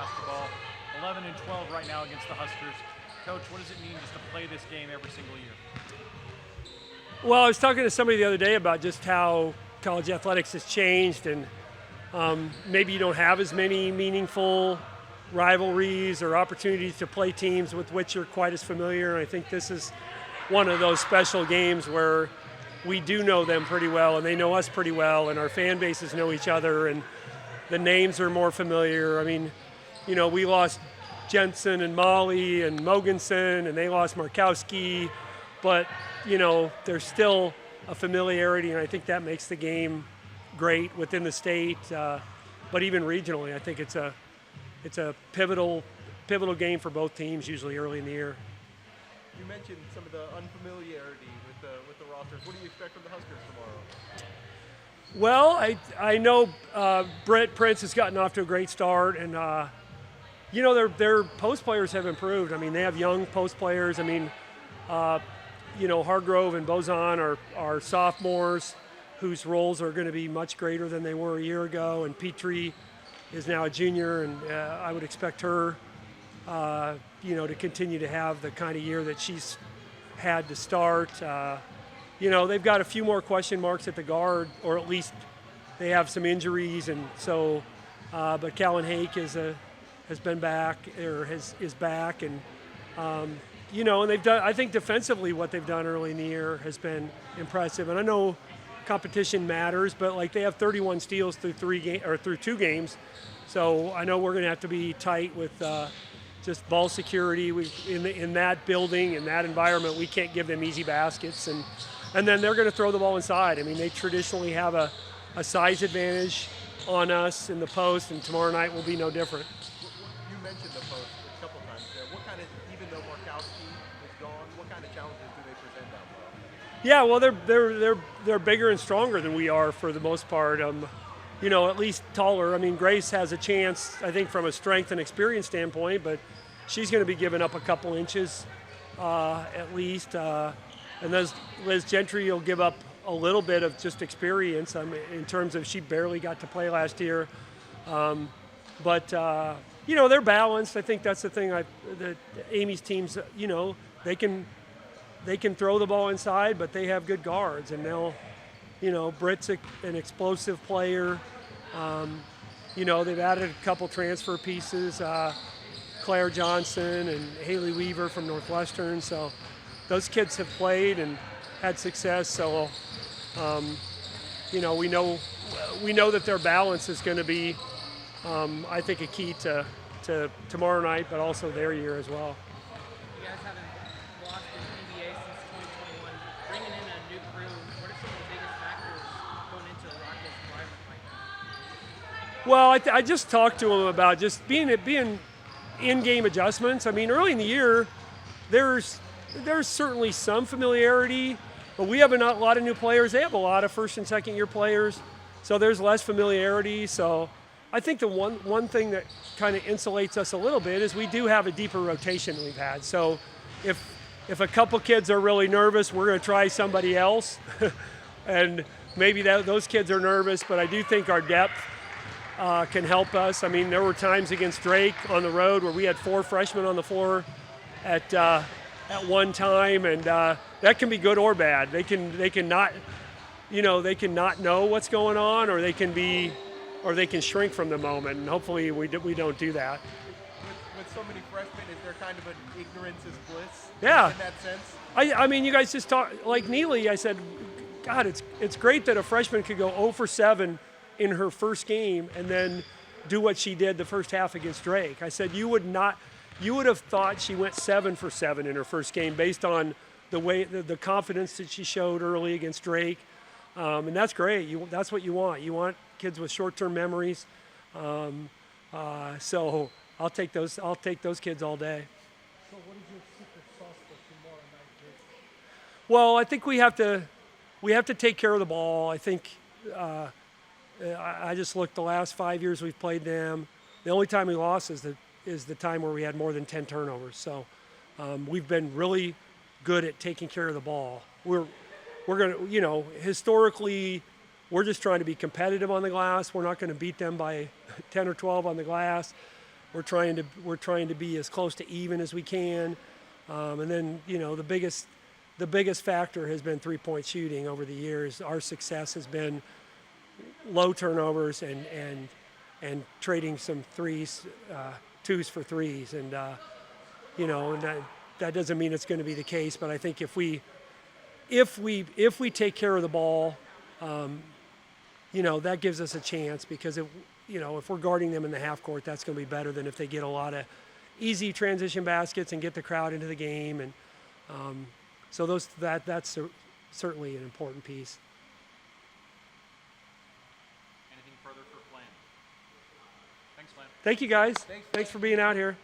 basketball. 11-12 right now against the Huskers. Coach, what does it mean just to play this game every single year? Well, I was talking to somebody the other day about just how college athletics has changed, and maybe you don't have as many meaningful rivalries or opportunities to play teams with which you're quite as familiar. And I think this is one of those special games where we do know them pretty well and they know us pretty well, and our fan bases know each other and the names are more familiar. I mean, you know, we lost Jensen and Molly and Mogensen, and they lost Markowski, but you know, there's still a familiarity, and I think that makes the game great within the state, but even regionally. I think it's a pivotal game for both teams, usually early in the year. You mentioned some of the unfamiliarity with the rosters. What do you expect from the Huskers tomorrow? Well, I know Brett Prince has gotten off to a great start, and you know, their post players have improved. I mean, they have young post players. I mean, you know, Hargrove and Bozon are sophomores whose roles are going to be much greater than they were a year ago, and Petrie is now a junior, and I would expect her, you know, to continue to have the kind of year that she's had to start. You know, they've got a few more question marks at the guard, or at least they have some injuries, and so, but Callan Hake has been back, or is back, and you know, and they've done, I think defensively what they've done early in the year has been impressive. And I know competition matters, but like they have 31 steals through through 2 games. So I know we're going to have to be tight with just ball security. In that building, in that environment, we can't give them easy baskets. And then they're going to throw the ball inside. I mean, they traditionally have a size advantage on us in the post, and tomorrow night will be no different. You mentioned the post a couple times there. What kind of, even though Markowski is gone, what kind of challenges do they present out there? Yeah, well, they're bigger and stronger than we are for the most part. You know, at least taller. I mean, Grace has a chance, I think, from a strength and experience standpoint, but she's going to be giving up a couple inches at least. And Liz Gentry will give up a little bit of just experience in terms of she barely got to play last year. But you know, they're balanced. I think that's the thing that Amy's teams, you know, they can throw the ball inside, but they have good guards, and they'll, you know, Britt's an explosive player. You know, they've added a couple transfer pieces, Claire Johnson and Haley Weaver from Northwestern. So those kids have played and had success. So, you know, we know that their balance is going to be, I think, a key to tomorrow night, but also their year as well. You guys haven't lost in NBA since 2021. Bringing in a new crew, what are some of the biggest factors going into the Rockets' environment right now? Well, I just talked to them about just being in-game adjustments. I mean, early in the year, there's certainly some familiarity, but we have a lot of new players. They have a lot of first and second year players, so there's less familiarity. So I think the one thing that kind of insulates us a little bit is we do have a deeper rotation than we've had. So if a couple kids are really nervous, we're going to try somebody else. And maybe those kids are nervous, but I do think our depth can help us. I mean, there were times against Drake on the road where we had 4 freshmen on the floor at one time, and that can be good or bad. They can not, you know, they can not know what's going on, or they can shrink from the moment, and hopefully we don't do that. With so many freshmen, is there kind of an ignorance is bliss? Yeah. In that sense? I mean, you guys just talked, like Neely, I said, God, it's great that a freshman could go 0 for 7 in her first game and then do what she did the first half against Drake. I said you would have thought she went 7 for 7 in her first game based on the way the confidence that she showed early against Drake, and that's great. That's what you want. You want kids with short-term memories. So I'll take those kids all day. So what is your secret sauce for tomorrow night, Jake? Well, I think we have to take care of the ball. I think I just looked the last 5 years we've played them. The only time we lost is the time where we had more than 10 turnovers. So we've been really good at taking care of the ball. We're going to, you know, historically, we're just trying to be competitive on the glass. We're not going to beat them by 10 or 12 on the glass. we're trying to be as close to even as we can. And then, you know, the biggest factor has been three-point shooting over the years. Our success has been low turnovers and trading some threes, twos for threes. And, you know, and that doesn't mean it's going to be the case, but I think if we take care of the ball, you know, that gives us a chance, because you know, if we're guarding them in the half court, that's going to be better than if they get a lot of easy transition baskets and get the crowd into the game. And so that's certainly an important piece. Anything further for Flan? Thanks, Flan. Thank you, guys. Thanks for being out here.